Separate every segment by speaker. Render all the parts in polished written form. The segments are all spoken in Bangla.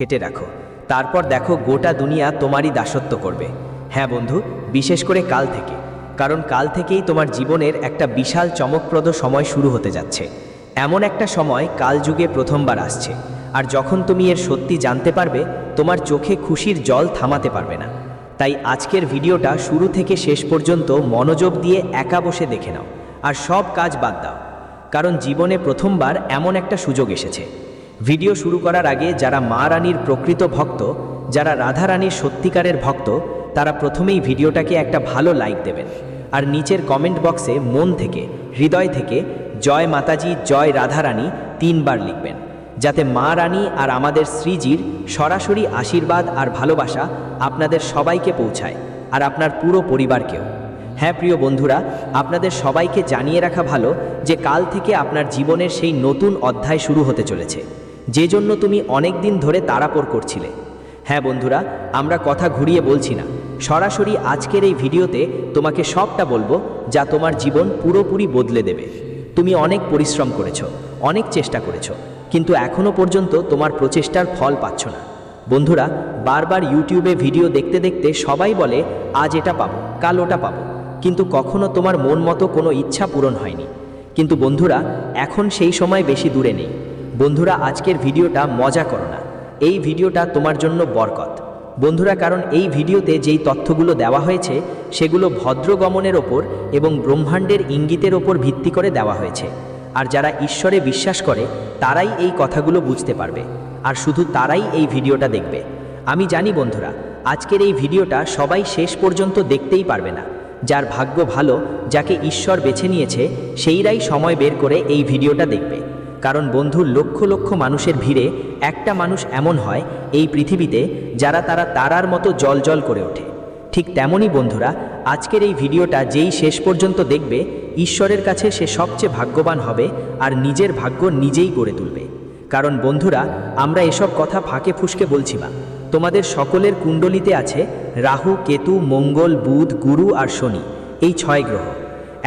Speaker 1: কেটে রাখো, তারপর দেখো গোটা দুনিয়া তোমারই দাসত্ব করবে। হ্যাঁ বন্ধু, বিশেষ করে কাল থেকে, কারণ কাল থেকেই তোমার জীবনের একটা বিশাল চমকপ্রদ সময় শুরু হতে যাচ্ছে। এমন একটা সময় কালযুগে প্রথমবার আসছে, আর যখন তুমি এর সত্যি জানতে পারবে, তোমার চোখে খুশির জল থামাতে পারবে না। তাই আজকের ভিডিওটা শুরু থেকে শেষ পর্যন্ত মনোযোগ দিয়ে একা বসে দেখে নাও, আর সব কাজ বাদ দাও, কারণ জীবনে প্রথমবার এমন একটা সুযোগ এসেছে। ভিডিও শুরু করার আগে যারা মা রানীর প্রকৃত ভক্ত, যারা রাধা রানীর সত্যিকারের ভক্ত, তারা প্রথমেই ভিডিওটাকে একটা ভালো লাইক দেবেন, আর নিচের কমেন্ট বক্সে মন থেকে, হৃদয় থেকে জয় মাতাজি, জয় রাধা রানী 3 বার লিখবেন, যাতে মা রানী আর আমাদের শ্রীজির সরাসরি আশীর্বাদ আর ভালোবাসা আপনাদের সবাইকে পৌঁছায়, আর আপনার পুরো পরিবারকেও। হ্যাঁ প্রিয় বন্ধুরা, আপনাদের সবাইকে জানিয়ে রাখা ভালো যে কাল থেকে আপনার জীবনের সেই নতুন অধ্যায় শুরু হতে চলেছে, যে জন্য তুমি অনেক দিন ধরে তাড়াপড় করছিলে। হ্যাঁ বন্ধুরা, আমরা কথা ঘুরিয়ে বলছি না, সরাসরি আজকের এই ভিডিওতে তোমাকে সবটা বলবো, যা তোমার জীবন পুরোপুরি বদলে দেবে। তুমি অনেক পরিশ্রম করেছো, অনেক চেষ্টা করেছো, কিন্তু এখনো পর্যন্ত তোমার প্রচেষ্টার ফল পাচ্ছ না। বন্ধুরা, বারবার ইউটিউবে ভিডিও দেখতে দেখতে সবাই বলে আজ এটা পাবো, কাল ওটা পাবো, কিন্তু কখনো তোমার মন মতো কোনো ইচ্ছা পূরণ হয়নি। কিন্তু বন্ধুরা, এখন সেই সময় বেশি দূরে নেই। বন্ধুরা, আজকের ভিডিওটা মজা করো না, এই ভিডিওটা তোমার জন্য বরকত। বন্ধুরা, কারণ এই ভিডিওতে যেই তথ্যগুলো দেওয়া হয়েছে সেগুলো ভদ্রগমনের ওপর এবং ব্রহ্মাণ্ডের ইঙ্গিতের ওপর ভিত্তি করে দেওয়া হয়েছে। আর যারা ঈশ্বরে বিশ্বাস করে তারাই এই কথাগুলো বুঝতে পারবে, আর শুধু তারাই এই ভিডিওটা দেখবে। আমি জানি বন্ধুরা, আজকের এই ভিডিওটা সবাই শেষ পর্যন্ত দেখতেই পারবে না। যার ভাগ্য ভালো, যাকে ঈশ্বর বেছে নিয়েছে, সেইরাই সময় বের করে এই ভিডিওটা দেখবে। কারণ বন্ধু, লক্ষ লক্ষ মানুষের ভিড়ে একটা মানুষ এমন হয় এই পৃথিবীতে যারা তারার মতো জ্বলজ্বল করে ওঠে। ঠিক তেমনই বন্ধুরা, আজকের এই ভিডিওটা যেই শেষ পর্যন্ত দেখবে, ঈশ্বরের কাছে সে সবচেয়ে ভাগ্যবান হবে আর নিজের ভাগ্য নিজেই গড়ে তুলবে। কারণ বন্ধুরা, আমরা এসব কথা ফাঁকে ফুসকে বলছি না। তোমাদের সকলের কুণ্ডলিতে আছে রাহু, কেতু, মঙ্গল, বুধ, গুরু আর শনি, এই 6 গ্রহ।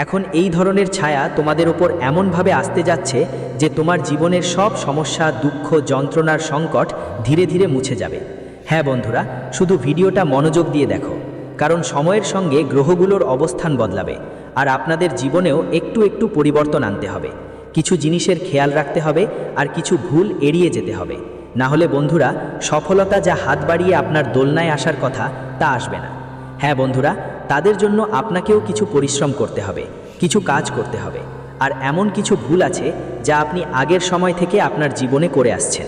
Speaker 1: এখন এই ধরনের ছায়া তোমাদের ওপর এমনভাবে আসতে যাচ্ছে যে তোমার জীবনের সব সমস্যা, দুঃখ, যন্ত্রণার সংকট ধীরে ধীরে মুছে যাবে। হ্যাঁ বন্ধুরা, শুধু ভিডিওটা মনোযোগ দিয়ে দেখো, কারণ সময়ের সঙ্গে গ্রহগুলোর অবস্থান বদলাবে, আর আপনাদের জীবনেও একটু একটু পরিবর্তন আনতে হবে। কিছু জিনিসের খেয়াল রাখতে হবে, আর কিছু ভুল এড়িয়ে যেতে হবে। না হলে বন্ধুরা, সফলতা যা হাত বাড়িয়ে আপনার দোলনায় আসার কথা, তা আসবে না। হ্যাঁ বন্ধুরা, তাদের জন্য আপনাকেও কিছু পরিশ্রম করতে হবে, কিছু কাজ করতে হবে, আর এমন কিছু ভুল আছে যা আপনি আগের সময় থেকে আপনার জীবনে করে আসছেন।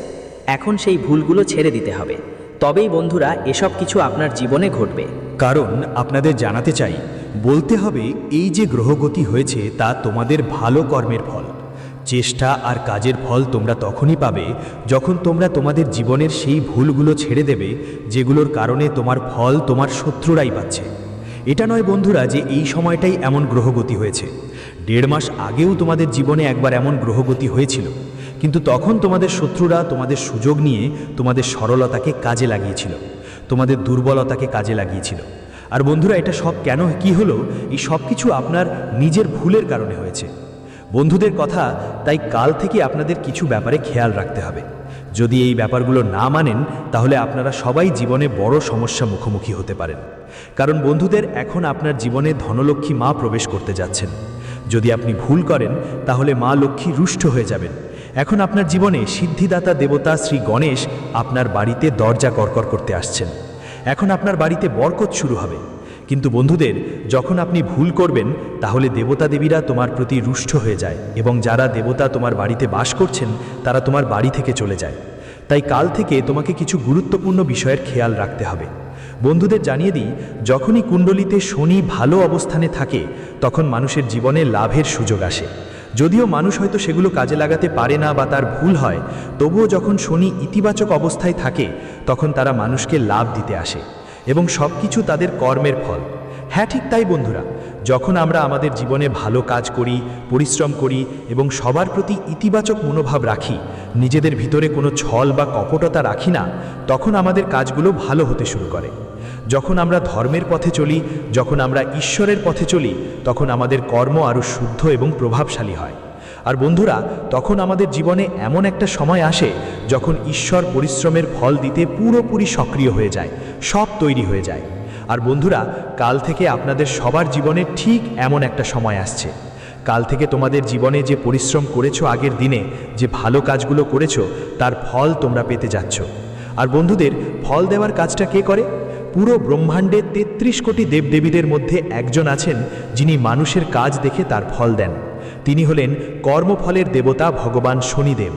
Speaker 1: এখন সেই ভুলগুলো ছেড়ে দিতে হবে, তবেই বন্ধুরা এসব কিছু আপনার জীবনে ঘটবে।
Speaker 2: কারণ আপনাদের জানাতে চাই, বলতে হবে এই যে গ্রহগতি হয়েছে তা তোমাদের ভালো কর্মের ফল। চেষ্টা আর কাজের ফল তোমরা তখনই পাবে যখন তোমরা তোমাদের জীবনের সেই ভুলগুলো ছেড়ে দেবে, যেগুলোর কারণে তোমার ফল তোমার শত্রুরাই পাচ্ছে। এটা নয় বন্ধুরা যে এই সময়টাই এমন গ্রহগতি হয়েছে। 1.5 মাস আগেও তোমাদের জীবনে একবার এমন গ্রহগতি হয়েছিল, কিন্তু তখন তোমাদের শত্রুরা তোমাদের সুযোগ নিয়ে তোমাদের সরলতাকে কাজে লাগিয়েছিল, তোমাদের দুর্বলতাকে কাজে লাগিয়েছিল। আর বন্ধুরা, এটা সব কেন কি হলো? এই সব কিছু আপনার নিজের ভুলের কারণে হয়েছে। বন্ধুদের কথা, তাই কাল থেকে আপনাদের কিছু ব্যাপারে খেয়াল রাখতে হবে। যদি এই ব্যাপারগুলো না মানেন, তাহলে আপনারা সবাই জীবনে বড় সমস্যা মুখোমুখি হতে পারেন। কারণ বন্ধুদের, এখন আপনার জীবনে ধনলক্ষ্মী মা প্রবেশ করতে যাচ্ছেন। যদি আপনি ভুল করেন, তাহলে মা লক্ষ্মী রুষ্ট হয়ে যাবেন। এখন আপনার জীবনে সিদ্ধিদাতা দেবতা শ্রী গণেশ আপনার বাড়িতে দরজা কড়কড় করতে আসছেন। এখন আপনার বাড়িতে বরকত শুরু হবে। কিন্তু বন্ধুদের, যখন আপনি ভুল করবেন, তাহলে দেবতা দেবীরা তোমার প্রতি রুষ্ট হয়ে যায়, এবং যারা দেবতা তোমার বাড়িতে বাস করছেন তারা তোমার বাড়ি থেকে চলে যায়। তাই কাল থেকে তোমাকে কিছু গুরুত্বপূর্ণ বিষয়ের খেয়াল রাখতে হবে। বন্ধুদের জানিয়ে দিই, যখনই কুণ্ডলিতে শনি ভালো অবস্থানে থাকে, তখন মানুষের জীবনে লাভের সুযোগ আসে। যদিও মানুষ হয়তো সেগুলো কাজে লাগাতে পারে না বা তার ভুল হয়, তবুও যখন শনি ইতিবাচক অবস্থায় থাকে, তখন তারা মানুষকে লাভ দিতে আসে, এবং সব কিছু তাদের কর্মের ফল। হ্যাঁ, ঠিক তাই বন্ধুরা, যখন আমরা আমাদের জীবনে ভালো কাজ করি, পরিশ্রম করি এবং সবার প্রতি ইতিবাচক মনোভাব রাখি, নিজেদের ভিতরে কোনো ছল বা কপটতা রাখি না, তখন আমাদের কাজগুলো ভালো হতে শুরু করে। যখন আমরা ধর্মের পথে চলি, যখন আমরা ঈশ্বরের পথে চলি, তখন আমাদের কর্ম আরও শুদ্ধ এবং প্রভাবশালী হয়। আর বন্ধুরা, তখন আমাদের জীবনে এমন একটা সময় আসে যখন ঈশ্বর পরিশ্রমের ফল দিতে পুরোপুরি সক্রিয় হয়ে যায়, সব তৈরি হয়ে যায়। আর বন্ধুরা, কাল থেকে আপনাদের সবার জীবনে ঠিক এমন একটা সময় আসছে। কাল থেকে তোমাদের জীবনে যে পরিশ্রম করেছো, আগের দিনে যে ভালো কাজগুলো করেছো, তার ফল তোমরা পেতে যাচ্ছ। আর বন্ধুদের, ফল দেওয়ার কাজটা কে করে? পুরো ব্রহ্মাণ্ডে ৩৩ কোটি দেবদেবীদের মধ্যে একজন আছেন যিনি মানুষের কাজ দেখে তার ফল দেন। তিনি হলেন কর্মফলের দেবতা ভগবান শনিদেব।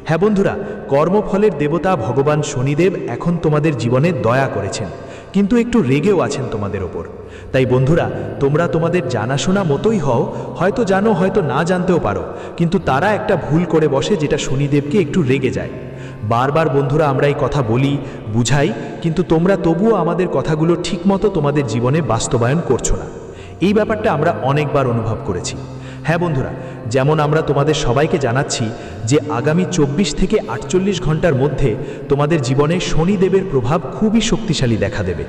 Speaker 2: হ্যাঁ বন্ধুরা, কর্মফলের দেবতা ভগবান শনিদেব এখন তোমাদের জীবনে দয়া করেছেন, কিন্তু একটু রেগেও আছেন তোমাদের ওপর। তাই বন্ধুরা, তোমরা তোমাদের জানাশোনা মতোই হও, হয়তো জানো হয়তো না জানতেও পারো, কিন্তু তারা একটা ভুল করে বসে যেটা শনিদেবকে একটু রেগে যায়। বারবার বন্ধুরা আমরা এই কথা বলি, বুঝাই, কিন্তু তোমরা তবুও আমাদের কথাগুলো ঠিকমতো তোমাদের জীবনে বাস্তবায়ন করছো না। এই ব্যাপারটা আমরা অনেকবার অনুভব করেছি। হ্যাঁ বন্ধুরা, যেমন আমরা তোমাদের সবাইকে জানাচ্ছি যে আগামী 24 থেকে 48 ঘন্টার মধ্যে তোমাদের জীবনে শনিদেবের প্রভাব খুবই শক্তিশালী দেখা দেবে।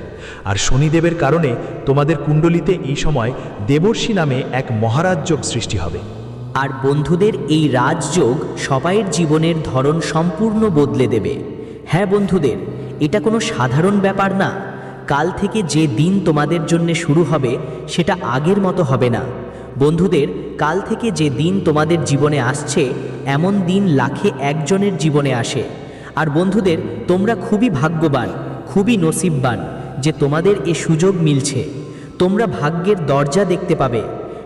Speaker 2: আর শনিদেবের কারণে তোমাদের কুণ্ডলিতে এই সময় দেবর্ষি নামে এক মহারাজযোগ সৃষ্টি হবে।
Speaker 1: আর বন্ধুদের, এই রাজযোগ সবাইয়ের জীবনের ধরন সম্পূর্ণ বদলে দেবে। হ্যাঁ বন্ধুদের, এটা কোনো সাধারণ ব্যাপার না। কাল থেকে যে দিন তোমাদের জন্য শুরু হবে সেটা আগের মতো হবে না। বন্ধুদের, কাল থেকে যে দিন তোমাদের জীবনে আসছে, এমন দিন লাখে একজনের জীবনে আসে। আর বন্ধুদের, তোমরা খুবই ভাগ্যবান, খুবই নসিববান যে তোমাদের এ সুযোগ মিলছে। তোমরা ভাগ্যের দরজা দেখতে পাবে।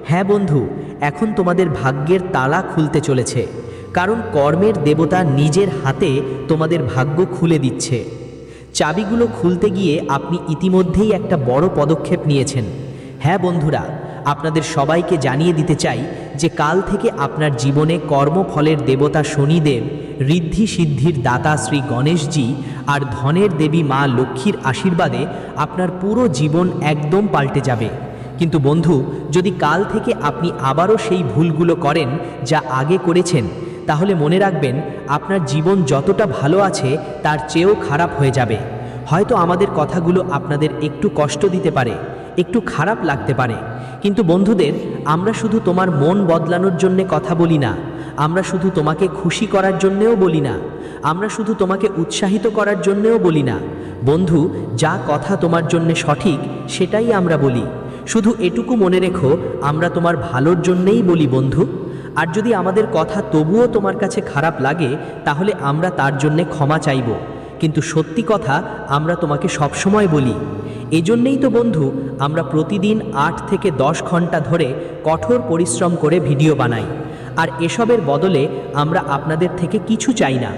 Speaker 1: হ্যাঁ বন্ধু, এখন তোমাদের ভাগ্যের তালা খুলতে চলেছে, কারণ কর্মের দেবতা নিজের হাতে তোমাদের ভাগ্য খুলে দিচ্ছে। চাবিগুলো খুলতে গিয়ে আপনি ইতিমধ্যেই একটা বড় পদক্ষেপ নিয়েছেন। হ্যাঁ বন্ধুরা, আপনাদের সবাইকে জানিয়ে দিতে চাই যে কাল থেকে আপনার জীবনে কর্মফলের দেবতা শনিদেব, ঋদ্ধি সিদ্ধির দাতা শ্রী গণেশজি আর ধনের দেবী মা লক্ষ্মীর আশীর্বাদে আপনার পুরো জীবন একদম পাল্টে যাবে। কিন্তু বন্ধু, যদি কাল থেকে আপনি আবারও সেই ভুলগুলো করেন যা আগে করেছেন, তাহলে মনে রাখবেন আপনার জীবন যতটা ভালো আছে তার চেয়েও খারাপ হয়ে যাবে। হয়তো আমাদের কথাগুলো আপনাদের একটু কষ্ট দিতে পারে, একটু খারাপ লাগতে পারে, কিন্তু বন্ধুদের, আমরা শুধু তোমার মন বদলানোর জন্যে কথা বলি না, আমরা শুধু তোমাকে খুশি করার জন্যেও বলি না, আমরা শুধু তোমাকে উৎসাহিত করার জন্যেও বলি না। বন্ধু, যা কথা তোমার জন্যে সঠিক সেটাই আমরা বলি। শুধু এটুকু মনে রেখো, আমরা তোমার ভালোর জন্যেই বলি বন্ধু। আর যদি আমাদের কথা তবুও তোমার কাছে খারাপ লাগে, তাহলে আমরা তার জন্যে ক্ষমা চাইব, কিন্তু সত্যি কথা আমরা তোমাকে সবসময় বলি। এজন্যেই তো বন্ধু আমরা প্রতিদিন 8 থেকে 10 ঘন্টা ধরে কঠোর পরিশ্রম করে ভিডিও বানাই। আর এসবের বদলে আমরা আপনাদের থেকে কিছু চাই না,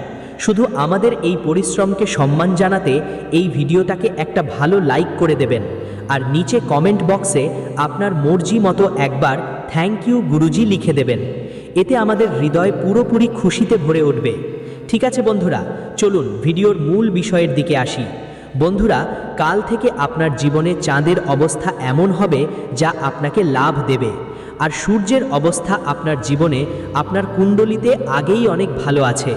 Speaker 1: শুধু আমাদের এই পরিশ্রমকে সম্মান জানাতে এই ভিডিওটাকে একটা ভালো লাইক করে দেবেন, আর নিচে কমেন্ট বক্সে আপনার মর্জি মতো একবার থ্যাংক ইউ গুরুজি লিখে দেবেন। এতে আমাদের হৃদয় পুরোপুরি খুশিতে ভরে উঠবে। ঠিক আছে বন্ধুরা, চলুন ভিডিওর মূল বিষয়ের দিকে আসি। বন্ধুরা, কাল থেকে আপনার জীবনে চাঁদের অবস্থা এমন হবে যা আপনাকে লাভ দেবে। আর সূর্যের অবস্থা আপনার জীবনে, আপনার কুণ্ডলিতে আগেই অনেক ভালো আছে।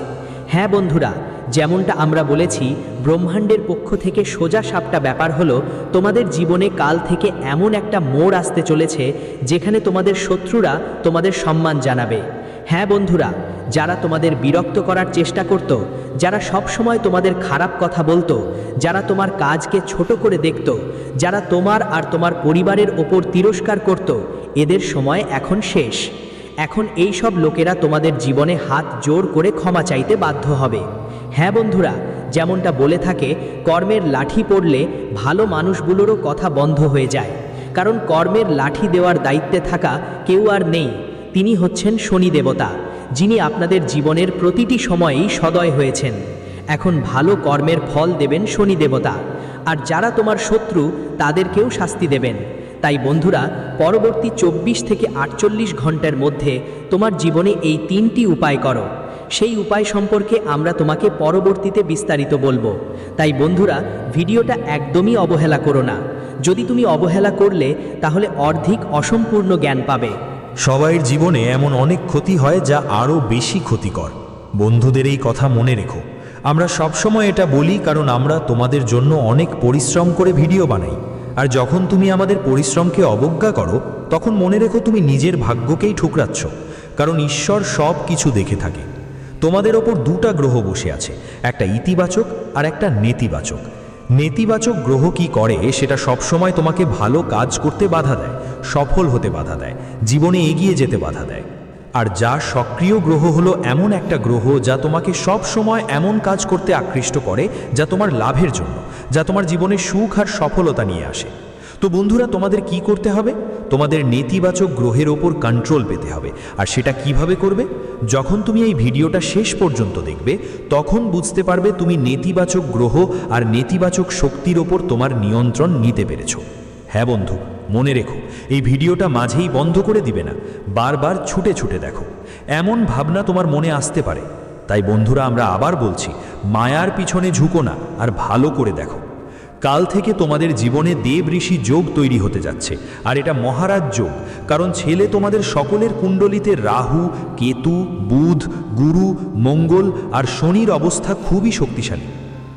Speaker 1: হ্যাঁ বন্ধুরা, যেমনটা আমরা বলেছি, ব্রহ্মাণ্ডের পক্ষ থেকে সোজা সাপটা ব্যাপার হলো তোমাদের জীবনে কাল থেকে এমন একটা মোড় আসতে চলেছে যেখানে তোমাদের শত্রুরা তোমাদের সম্মান জানাবে। হ্যাঁ বন্ধুরা, যারা তোমাদের বিরক্ত করার চেষ্টা করত, যারা সব সময় তোমাদের খারাপ কথা বলতো, যারা তোমার কাজকে ছোট করে দেখত, যারা তোমার আর তোমার পরিবারের ওপর তিরস্কার করত, এদের সময় এখন শেষ। এখন এই সব লোকেরা তোমাদের জীবনে হাত জোড় করে ক্ষমা চাইতে বাধ্য হবে। হ্যাঁ বন্ধুরা, যেমনটা বলে থাকে, কর্মের লাঠি পড়লে ভালো মানুষগুলোরও কথা বন্ধ হয়ে যায়, কারণ কর্মের লাঠি দেওয়ার দায়িত্বে থাকা কেউ আর নেই। তিনি হচ্ছেন শনি দেবতা, যিনি আপনাদের জীবনের প্রতিটি সময়েই সদয় হয়েছেন। এখন ভালো কর্মের ফল দেবেন শনি দেবতা, আর যারা তোমার শত্রু তাদেরকেও শাস্তি দেবেন। তাই বন্ধুরা, পরবর্তী 24 থেকে 48 ঘন্টার মধ্যে তোমার জীবনে এই 3টি উপায় করো। সেই উপায় সম্পর্কে আমরা তোমাকে পরবর্তীতে বিস্তারিত বলবো। তাই বন্ধুরা, ভিডিওটা একদমই অবহেলা করো না। যদি তুমি অবহেলা করলে তাহলে অর্ধেক অসম্পূর্ণ জ্ঞান পাবে।
Speaker 2: সবাইয়ের জীবনে এমন অনেক ক্ষতি হয় যা আরও বেশি ক্ষতিকর। বন্ধুদের এই কথা মনে রেখো। আমরা সবসময় এটা বলি কারণ আমরা তোমাদের জন্য অনেক পরিশ্রম করে ভিডিও বানাই। আর যখন তুমি আমাদের পরিশ্রমকে অবজ্ঞা করো, তখন মনে রেখো তুমি নিজের ভাগ্যকেই ঠুকরাচ্ছ। কারণ ঈশ্বর সব কিছু দেখে থাকে। তোমাদের ওপর দুটা গ্রহ বসে আছে, একটা ইতিবাচক আর একটা নেতিবাচক। নেতিবাচক গ্রহ কি করে সেটা সবসময় তোমাকে ভালো কাজ করতে বাধা দেয়, সফল হতে বাধা দেয়, জীবনে এগিয়ে যেতে বাধা দেয়। আর যা সক্রিয় গ্রহ হলো এমন একটা গ্রহ যা তোমাকে সব সময় এমন কাজ করতে আকৃষ্ট করে যা তোমার লাভের জন্য, যা তোমার জীবনে সুখ আর সফলতা নিয়ে আসে। তো বন্ধুরা, তোমাদের কি করতে হবে? তোমাদের নেতিবাচক গ্রহের ওপর কন্ট্রোল পেতে হবে। আর সেটা কিভাবে করবে? যখন তুমি এই ভিডিওটা শেষ পর্যন্ত দেখবে তখন বুঝতে পারবে তুমি নেতিবাচক গ্রহ আর নেতিবাচক শক্তির ওপর তোমার নিয়ন্ত্রণ নিতে পেরেছো। হ্যাঁ বন্ধু, মনে রেখো, এই ভিডিওটা মাঝেই বন্ধ করে দিবে না, বারবার ছুটে ছুটে দেখো। এমন ভাবনা তোমার মনে আসতে পারে। তাই বন্ধুরা, আমরা আবার বলছি, মায়ার পিছনে ঝুঁকো না, আর ভালো করে দেখো। কাল থেকে তোমাদের জীবনে দেব ঋষি যোগ তৈরি হতে যাচ্ছে, আর এটা মহারাজ যোগ। কারণ ছেলে তোমাদের সকলের কুণ্ডলিতে রাহু, কেতু, বুধ, গুরু, মঙ্গল আর শনির অবস্থা খুবই শক্তিশালী।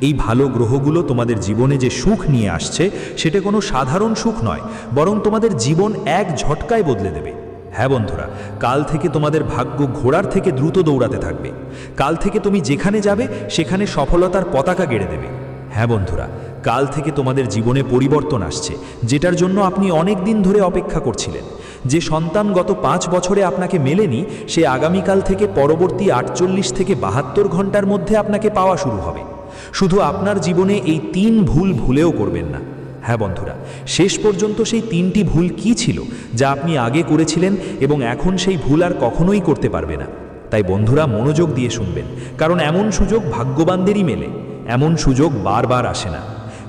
Speaker 2: এই ভালো গ্রহগুলো তোমাদের জীবনে যে সুখ নিয়ে আসছে সেটা কোনো সাধারণ সুখ নয়, বরং তোমাদের জীবন এক ঝটকায় বদলে দেবে। হ্যাঁ বন্ধুরা, কাল থেকে তোমাদের ভাগ্য ঘোড়ার থেকে দ্রুত দৌড়াতে থাকবে। কাল থেকে তুমি যেখানে যাবে সেখানে সফলতার পতাকা গেড়ে দেবে। হ্যাঁ বন্ধুরা, কাল থেকে তোমাদের জীবনে পরিবর্তন আসছে, যেটার জন্য আপনি অনেক দিন ধরে অপেক্ষা করছিলেন। যে সন্তান গত 5 বছরে আপনাকে মেলেনি, সে আগামীকাল থেকে পরবর্তী 48 থেকে 72 ঘন্টার মধ্যে আপনাকে পাওয়া শুরু হবে। শুধু আপনার জীবনে এই 3 ভুল ভুলেও করবেন না। হ্যাঁ বন্ধুরা, শেষ পর্যন্ত সেই 3টি ভুল কি ছিল যা আপনি আগে করেছিলেন এবং এখন সেই ভুল আর কখনোই করতে পারবে না। তাই বন্ধুরা, মনোযোগ দিয়ে শুনবেন, কারণ এমন সুযোগ ভাগ্যবানদেরই মেলে, এমন সুযোগ বারবার আসে না।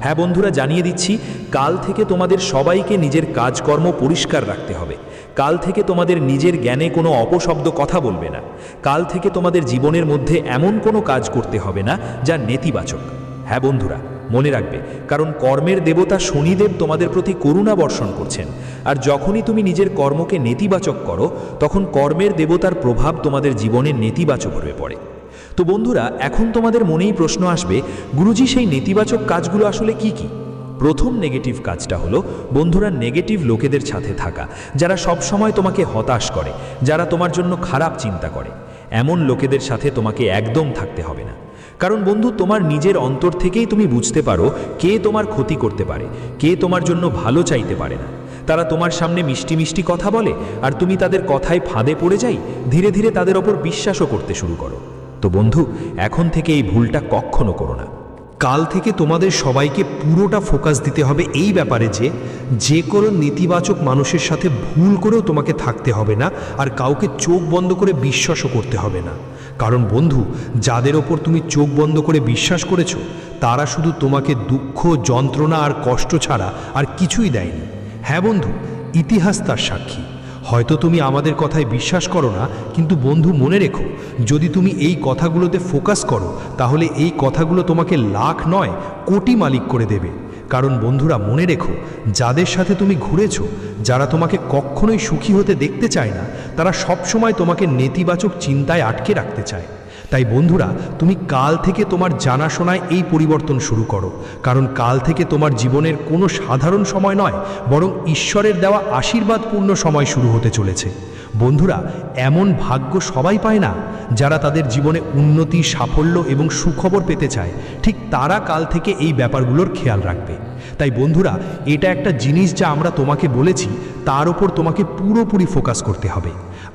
Speaker 2: হ্যাঁ বন্ধুরা, জানিয়ে দিচ্ছি, কাল থেকে তোমাদের সবাইকে নিজের কাজকর্ম পরিষ্কার রাখতে হবে। কাল থেকে তোমাদের নিজের জ্ঞানে কোনো অপশব্দ কথা বলবে না। কাল থেকে তোমাদের জীবনের মধ্যে এমন কোনো কাজ করতে হবে না যা নেতিবাচক। হ্যাঁ বন্ধুরা, মনে রাখবে, কারণ কর্মের দেবতা শনিদেব তোমাদের প্রতি করুণা বর্ষণ করছেন। আর যখনই তুমি নিজের কর্মকে নেতিবাচক করো, তখন কর্মের দেবতার প্রভাব তোমাদের জীবনে নেতিবাচক হয়ে পড়ে। তো বন্ধুরা, এখন তোমাদের মনেই প্রশ্ন আসবে, গুরুজি, সেই নেতিবাচক কাজগুলো আসলে কি কি? প্রথম নেগেটিভ কাজটা হলো বন্ধুরা, নেগেটিভ লোকেদের সাথে থাকা, যারা সব সময় তোমাকে হতাশ করে, যারা তোমার জন্য খারাপ চিন্তা করে। এমন লোকেদের সাথে তোমাকে একদম থাকতে হবে না। কারণ বন্ধু, তোমার নিজের অন্তর থেকেই তুমি বুঝতে পারো কে তোমার ক্ষতি করতে পারে, কে তোমার জন্য ভালো চাইতে পারে না। তারা তোমার সামনে মিষ্টি মিষ্টি কথা বলে, আর তুমি তাদের কথায় ফাঁদে পড়ে যাই, ধীরে ধীরে তাদের ওপর বিশ্বাসও করতে শুরু করো। তো বন্ধু, এখন থেকে এই ভুলটা কখনো করো না।
Speaker 3: কাল থেকে তোমাদের সবাইকে পুরোটা ফোকাস দিতে হবে এই ব্যাপারে যে কোনো নেতিবাচক মানুষের সাথে ভুল করেও তোমাকে থাকতে হবে না, আর কাউকে চোখ বন্ধ করে বিশ্বাসও করতে হবে না। কারণ বন্ধু, যাদের ওপর তুমি চোখ বন্ধ করে বিশ্বাস করেছো, তারা শুধু তোমাকে দুঃখ, যন্ত্রণা আর কষ্ট ছাড়া আর কিছুই দেয়নি। হ্যাঁ বন্ধু, ইতিহাস তার সাক্ষী। হয়তো তুমি আমাদের কথায় বিশ্বাস করো না, কিন্তু বন্ধু মনে রেখো, যদি তুমি এই কথাগুলোতে ফোকাস করো, তাহলে এই কথাগুলো তোমাকে লাখ নয় কোটি মালিক করে দেবে। কারণ বন্ধুরা, মনে রেখো, যাদের সাথে তুমি ঘুরেছো, যারা তোমাকে কখনোই সুখী হতে দেখতে চায় না, তারা সবসময় তোমাকে নেতিবাচক চিন্তায় আটকে রাখতে চায়। তাই বন্ধুরা, তুমি কাল থেকে তোমার জানাশোনায় এই পরিবর্তন শুরু করো। কারণ কাল থেকে তোমার জীবনের কোনো সাধারণ সময় নয়, বরং ঈশ্বরের দেওয়া আশীর্বাদপূর্ণ সময় শুরু হতে চলেছে। বন্ধুরা, এমন ভাগ্য সবাই পায় না। যারা তাদের জীবনে উন্নতি, সাফল্য এবং সুখবর পেতে চায়, ঠিক তারা কাল থেকে এই ব্যাপারগুলোর খেয়াল রাখবে। তাই বন্ধুরা, এটা একটা জিনিস যা আমরা তোমাকে বলেছি, তার উপর তোমাকে পুরোপুরি ফোকাস করতে হবে।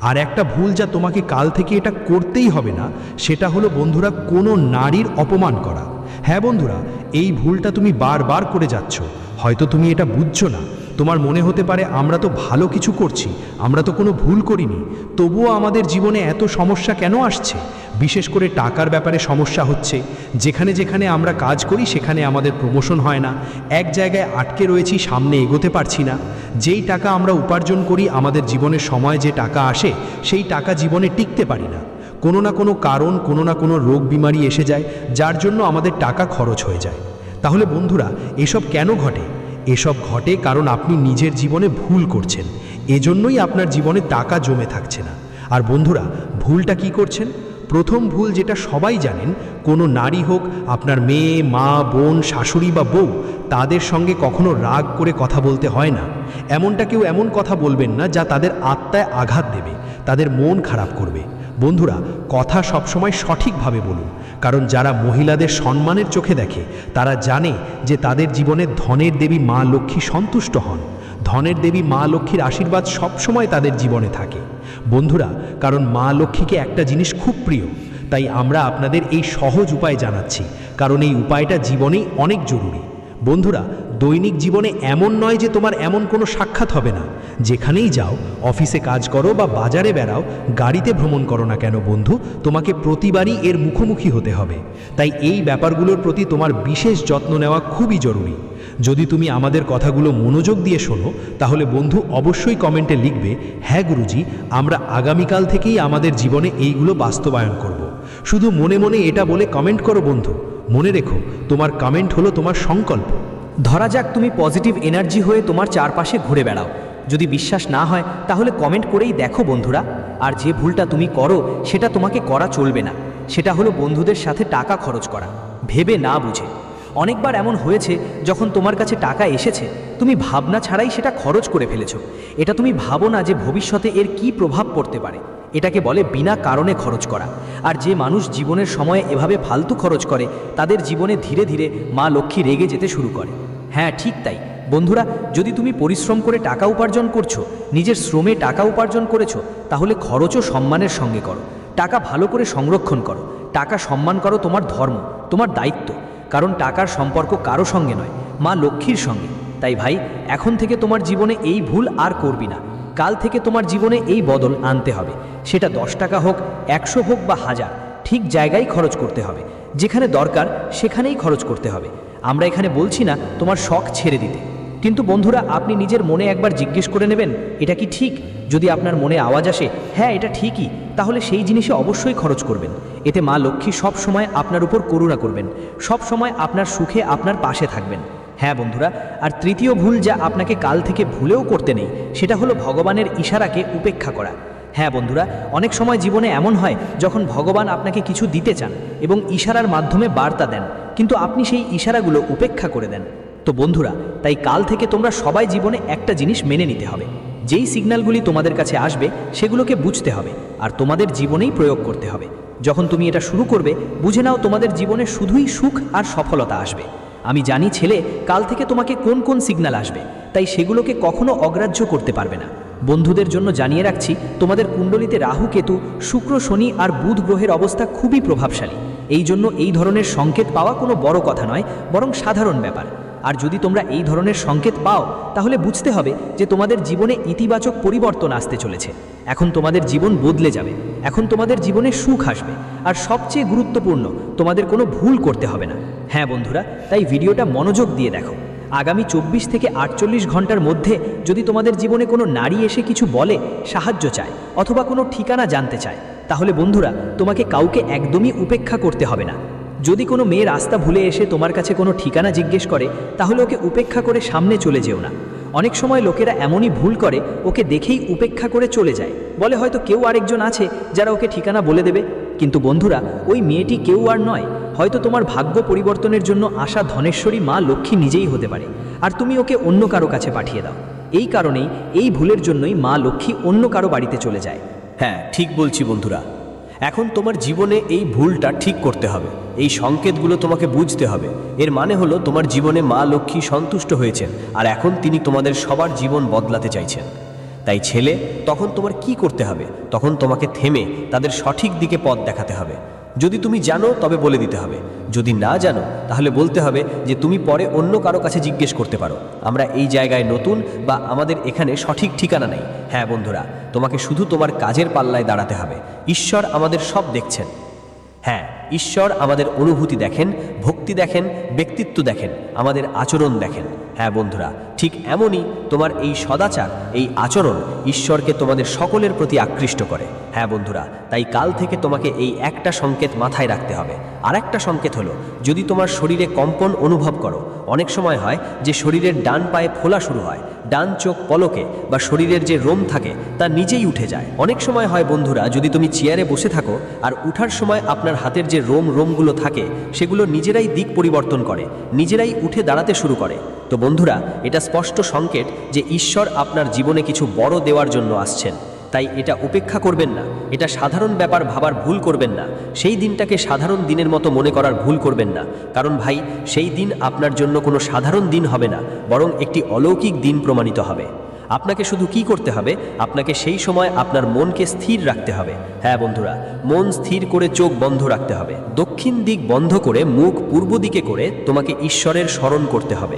Speaker 3: আর একটা ভুল যা তোমাকে কাল থেকে এটা করতেই হবে না, সেটা হলো বন্ধুরা, কোনো নারীর অপমান করা। হ্যাঁ বন্ধুরা, এই ভুলটা তুমি বারবার করে যাচ্ছ। হয়তো তুমি এটা বুঝছো না। তোমার মনে হতে পারে, আমরা তো ভালো কিছু করছি, আমরা তো কোনো ভুল করিনি, তবুও আমাদের জীবনে এত সমস্যা কেন আসছে? বিশেষ করে টাকার ব্যাপারে সমস্যা হচ্ছে। যেখানে যেখানে আমরা কাজ করি সেখানে আমাদের প্রমোশন হয় না, এক জায়গায় আটকে রয়েছি, সামনে এগোতে পারছি না। যেই টাকা আমরা উপার্জন করি, আমাদের জীবনের সময় যে টাকা আসে, সেই টাকা জীবনে টিকতে পারি না। কোনো না কোনো কারণ, কোনো না কোনো রোগ বিমারি এসে যায়, যার জন্য আমাদের টাকা খরচ হয়ে যায়। তাহলে বন্ধুরা, এসব কেন ঘটে? এসব ঘটে কারণ আপনি নিজের জীবনে ভুল করছেন। এজন্যই আপনার জীবনে টাকা জমে থাকছে না। আর বন্ধুরা, ভুলটা কি করছেন? প্রথম ভুল, যেটা সবাই জানেন, কোনো নারী হোক, আপনার মেয়ে, মা, বোন, শাশুড়ি বা বউ, তাদের সঙ্গে কখনো রাগ করে কথা বলতে হয় না। এমনটা কেউ এমন কথা বলবেন না যা তাদের আত্মায় আঘাত দেবে। তাদের মন খারাপ করবে। বন্ধুরা, কথা সবসময় সঠিকভাবে বলুন, কারণ যারা মহিলাদের সম্মানের চোখে দেখে তারা জানে যে তাদের জীবনে ধনের দেবী মা লক্ষ্মী সন্তুষ্ট হন। ধনের দেবী মা লক্ষ্মীর আশীর্বাদ সবসময় তাদের জীবনে থাকে। বন্ধুরা, কারণ মা লক্ষ্মীকে একটা জিনিস খুব প্রিয়, তাই আমরা আপনাদের এই সহজ উপায় জানাচ্ছি, কারণ এই উপায়টা জীবনেই অনেক জরুরি। বন্ধুরা, দৈনিক জীবনে এমন নয় যে তোমার এমন কোনো সাক্ষাৎ হবে না। যেখানেই যাও, অফিসে কাজ করো বা বাজারে বেড়াও, গাড়িতে ভ্রমণ করো না কেন বন্ধু, তোমাকে প্রতিবারই এর মুখোমুখি হতে হবে। তাই এই ব্যাপারগুলোর প্রতি তোমার বিশেষ যত্ন নেওয়া খুবই জরুরি। যদি তুমি আমাদের কথাগুলো মনোযোগ দিয়ে শোনো, তাহলে বন্ধু অবশ্যই কমেন্টে লিখবে, হ্যাঁ গুরুজি, আমরা আগামীকাল থেকেই আমাদের জীবনে এইগুলো বাস্তবায়ন করব। শুধু মনে মনে এটা বলে কমেন্ট করো বন্ধু। মনে রেখো, তোমার কমেন্ট হলো তোমার সংকল্প।
Speaker 1: ধরা যাক তুমি পজিটিভ এনার্জি হয়ে তোমার চারপাশে ঘুরে বেড়াও। যদি বিশ্বাস না হয় তাহলে কমেন্ট করেই দেখো বন্ধুরা। আর যে ভুলটা তুমি করো সেটা তোমাকে করা চলবে না, সেটা হলো বন্ধুদের সাথে টাকা খরচ করা ভেবে না বুঝে। অনেকবার এমন হয়েছে যখন তোমার কাছে টাকা এসেছে, তুমি ভাবনা ছাড়াই সেটা খরচ করে ফেলেছো। এটা তুমি ভাবো না যে ভবিষ্যতে এর কি প্রভাব পড়তে পারে। এটাকে বলে বিনা কারণে খরচ করা। আর যে মানুষ জীবনের সময়ে এভাবে ফালতু খরচ করে, তাদের জীবনে ধীরে ধীরে মা লক্ষ্মী রেগে যেতে শুরু করে। হ্যাঁ, ঠিক তাই বন্ধুরা, যদি তুমি পরিশ্রম করে টাকা উপার্জন করছো, নিজের শ্রমে টাকা উপার্জন করেছো, তাহলে খরচও সম্মানের সঙ্গে করো। টাকা ভালো করে সংরক্ষণ করো, টাকা সম্মান করো, তোমার ধর্ম, তোমার দায়িত্ব। কারণ টাকার সম্পর্ক কারো সঙ্গে নয়, মা লক্ষ্মীর সঙ্গে। তাই ভাই, এখন থেকে তোমার জীবনে এই ভুল আর করবি না। কাল থেকে তোমার জীবনে এই বদল আনতে হবে। সেটা 10 টাকা হোক, 100 হোক বা 1000, ঠিক জায়গায় খরচ করতে হবে। যেখানে দরকার সেখানেই খরচ করতে হবে। আমরা এখানে বলছি না তোমার শখ ছেড়ে দিতে, কিন্তু বন্ধুরা, আপনি নিজের মনে একবার জিজ্ঞেস করে নেবেন, এটা কি ঠিক? যদি আপনার মনে আওয়াজ আসে হ্যাঁ এটা ঠিকই, তাহলে সেই জিনিসে অবশ্যই খরচ করবেন। এতে মা লক্ষ্মী সব সময় আপনার উপর করুণা করবেন, সব সময় আপনার সুখে আপনার পাশে থাকবেন। হ্যাঁ বন্ধুরা, আর তৃতীয় ভুল যা আপনাকে কাল থেকে ভুলেও করতে নেই, সেটা হলো ভগবানের ইশারাকে উপেক্ষা করা। হ্যাঁ বন্ধুরা, অনেক সময় জীবনে এমন হয় যখন ভগবান আপনাকে কিছু দিতে চান এবং ইশারার মাধ্যমে বার্তা দেন, কিন্তু আপনি সেই ইশারাগুলো উপেক্ষা করে দেন। তো বন্ধুরা, তাই কাল থেকে তোমরা সবাই জীবনে একটা জিনিস মেনে নিতে হবে, যেই সিগন্যালগুলি তোমাদের কাছে আসবে সেগুলোকে বুঝতে হবে আর তোমাদের জীবনেই প্রয়োগ করতে হবে। যখন তুমি এটা শুরু করবে, বুঝে নাও তোমাদের জীবনে শুধুই সুখ আর সফলতা আসবে। আমি জানি ছেলে, কাল থেকে তোমাকে কোন কোন সিগন্যাল আসবে, তাই সেগুলোকে কখনো অগ্রাহ্য করতে পারবে না। বন্ধুদের জন্য জানিয়ে রাখছি, তোমাদের কুণ্ডলিতে রাহু, কেতু, শুক্র, শনি আর বুধ গ্রহের অবস্থা খুবই প্রভাবশালী। এই জন্য এই ধরনের সংকেত পাওয়া কোনো বড় কথা নয়, বরং সাধারণ ব্যাপার। আর যদি তোমরা এই ধরনের সংকেত পাও, তাহলে বুঝতে হবে যে তোমাদের জীবনে ইতিবাচক পরিবর্তন আসতে চলেছে। এখন তোমাদের জীবন বদলে যাবে, এখন তোমাদের জীবনে সুখ আসবে। আর সবচেয়ে গুরুত্বপূর্ণ, তোমাদের কোনো ভুল করতে হবে না। হ্যাঁ বন্ধুরা, তাই ভিডিওটা মনোযোগ দিয়ে দেখো। আগামী 24 থেকে 48 ঘন্টার মধ্যে যদি তোমাদের জীবনে কোনো নারী এসে কিছু বলে, সাহায্য চায় অথবা কোনো ঠিকানা জানতে চায়, তাহলে বন্ধুরা, তোমাকে কাউকে একদমই উপেক্ষা করতে হবে না। যদি কোনো মেয়ে রাস্তা ভুলে এসে তোমার কাছে কোনো ঠিকানা জিজ্ঞেস করে, তাহলে ওকে উপেক্ষা করে সামনে চলে যেও না। অনেক সময় লোকেরা এমনই ভুল করে, ওকে দেখেই উপেক্ষা করে চলে যায়, বলে হয়তো কেউ আরেকজন আছে যারা ওকে ঠিকানা বলে দেবে। কিন্তু বন্ধুরা, ওই মেয়েটি কেউ আর নয়, হয়তো তোমার ভাগ্য পরিবর্তনের জন্য আসা ধনেশ্বরী মা লক্ষ্মী নিজেই হতে পারে, আর তুমি ওকে অন্য কারো কাছে পাঠিয়ে দাও। এই কারণেই, এই ভুলের জন্যই মা লক্ষ্মী অন্য কারো বাড়িতে চলে যায়।
Speaker 4: হ্যাঁ, ঠিক বলছি বন্ধুরা। এখন তোমার জীবনে এই ভুলটা ঠিক করতে হবে। এই সংকেতগুলো তোমাকে বুঝতে হবে। এর মানে হলো তোমার জীবনে মা লক্ষ্মী সন্তুষ্ট হয়েছেন, আর এখন তিনি তোমাদের সবার জীবন বদলাতে চাইছেন। তাই ছেলে, তখন তোমার কি করতে হবে? তখন তোমাকে থেমে তাদের সঠিক দিকে পথ দেখাতে হবে। যদি তুমি জানো তবে বলে দিতে হবে, যদি না জানো তাহলে বলতে হবে যে তুমি পরে অন্য কারো কাছে জিজ্ঞেস করতে পারো, আমরা এই জায়গায় নতুন বা আমাদের এখানে সঠিক ঠিকানা নেই। হ্যাঁ বন্ধুরা, তোমাকে শুধু তোমার কাজের পাল্লায় দাঁড়াতে হবে। ঈশ্বর আমাদের সব দেখছেন। হ্যাঁ, ঈশ্বর আমাদের অনুভূতি দেখেন, ভক্তি দেখেন, ব্যক্তিত্ব দেখেন, আমাদের আচরণ দেখেন। হ্যাঁ বন্ধুরা, ঠিক এমনই তোমার এই সদাচার, এই আচরণ ঈশ্বরকে তোমাদের সকলের প্রতি আকৃষ্ট করে। হ্যাঁ বন্ধুরা, তাই কাল থেকে তোমাকে এই একটা সংকেত মাথায় রাখতে হবে। আর একটা সংকেত হলো, যদি তোমার শরীরে কম্পন অনুভব করো, অনেক সময় হয় যে শরীরের ডান পায়ে ফোলা শুরু হয়, ডান চোখ পলকে বা শরীরের যে রোম থাকে তা নিজেই উঠে যায়। অনেক সময় হয় বন্ধুরা, যদি তুমি চেয়ারে বসে থাকো আর উঠার সময় আপনার হাতের যে রোমগুলো থাকে সেগুলো নিজেরাই দিক পরিবর্তন করে, নিজেরাই উঠে দাঁড়াতে শুরু করে। তো বন্ধুরা, এটা স্পষ্ট সংকেত যে ঈশ্বর আপনার জীবনে কিছু বড় দেওয়ার জন্য আসছেন। তাই এটা উপেক্ষা করবেন না, এটা সাধারণ ব্যাপার ভাবার ভুল করবেন না, সেই দিনটাকে সাধারণ দিনের মতো মনে করার ভুল করবেন না। কারণ ভাই, সেই দিন আপনার জন্য কোনো সাধারণ দিন হবে না, বরং একটি অলৌকিক দিন প্রমাণিত হবে। আপনাকে শুধু কি করতে হবে, আপনাকে সেই সময় আপনার মনকে স্থির রাখতে হবে। হ্যাঁ বন্ধুরা, মন স্থির করে চোখ বন্ধ রাখতে হবে। দক্ষিণ দিক বন্ধ করে মুখ পূর্ব দিকে করে তোমাকে ঈশ্বরের স্মরণ করতে হবে।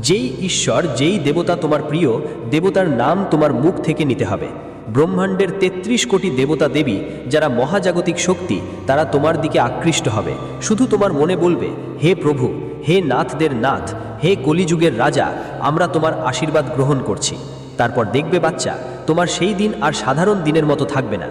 Speaker 4: যেই ঈশ্বর, যেই দেবতা তোমার প্রিয়, দেবতার নাম তোমার মুখ থেকে নিতে হবে। ব্রহ্মাণ্ডের 33 কোটি দেবতা দেবী যারা মহাজাগতিক শক্তি, তারা তোমার দিকে আকৃষ্ট হবে। শুধু তোমার মনে বলবে, হে প্রভু, হে নাথদের নাথ, হে কলিযুগের রাজা, আমরা তোমার আশীর্বাদ গ্রহণ করছি। তারপর দেখবে বাচ্চা, তোমার সেই দিন আর সাধারণ দিনের মতো থাকবে না।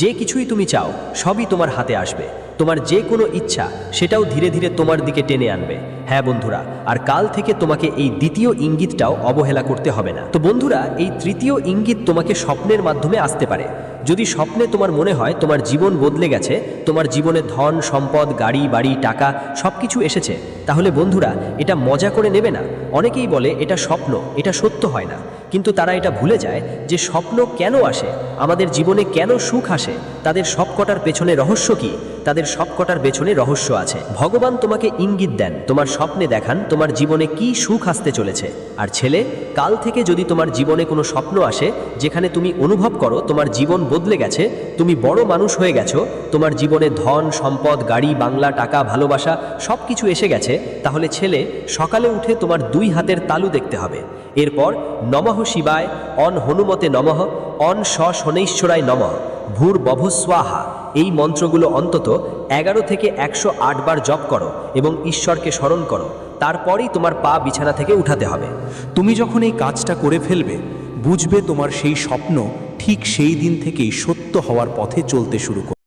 Speaker 4: যে কিছুই তুমি চাও সবই তোমার হাতে আসবে। তোমার যে কোনো ইচ্ছা সেটাও ধীরে ধীরে তোমার দিকে টেনে আনবে। হ্যাঁ বন্ধুরা, আর কাল থেকে তোমাকে এই দ্বিতীয় ইঙ্গিতটাও অবহেলা করতে হবে না। তো বন্ধুরা, এই তৃতীয় ইঙ্গিত তোমাকে স্বপ্নের মাধ্যমে আসতে পারে। যদি স্বপ্নে তোমার মনে হয় তোমার জীবন বদলে গেছে, তোমার জীবনে ধন সম্পদ, গাড়ি বাড়ি, টাকা সব কিছু এসেছে, তাহলে বন্ধুরা এটা মজা করে নেবে না। অনেকেই বলে এটা স্বপ্ন, এটা সত্য হয় না। কিন্তু তারা এটা ভুলে যায় যে স্বপ্ন কেন আসে, আমাদের জীবনে কেন সুখ আসে, তাদের সবকটার পেছনে রহস্য কি, তাদের সবকটার পেছনে রহস্য আছে। ভগবান তোমাকে ইঙ্গিত দেন, তোমার স্বপ্নে দেখান তোমার জীবনে কি সুখ আসতে চলেছে। আর ছেলে, কাল থেকে যদি তোমার জীবনে কোনো স্বপ্ন আসে যেখানে তুমি অনুভব করো তোমার জীবন বদলে গেছে, তুমি বড় মানুষ হয়ে গেছো, তোমার জীবনে ধন সম্পদ, গাড়ি বাংলা, টাকা, ভালোবাসা সব কিছু এসে গেছে, তাহলে ছেলে, সকালে উঠে তোমার 2 হাতের তালু দেখতে হবে। এরপর নমঃ শিবায়, অন হনুমতে নমঃ, অন শনৈশ্বরায় নমঃ, ভূর বভু স্বাহা, এই মন্ত্রগুলো অন্তত 11 থেকে 108 বার জপ করো এবং ঈশ্বরকে স্মরণ করো। তারপরেই তোমার পা বিছানা থেকে উঠাতে হবে।
Speaker 2: তুমি যখন এই কাজটা করে ফেলবে, বুঝবে তোমার সেই স্বপ্ন ঠিক সেই দিন থেকেই সত্য হওয়ার পথে চলতে শুরু করবে।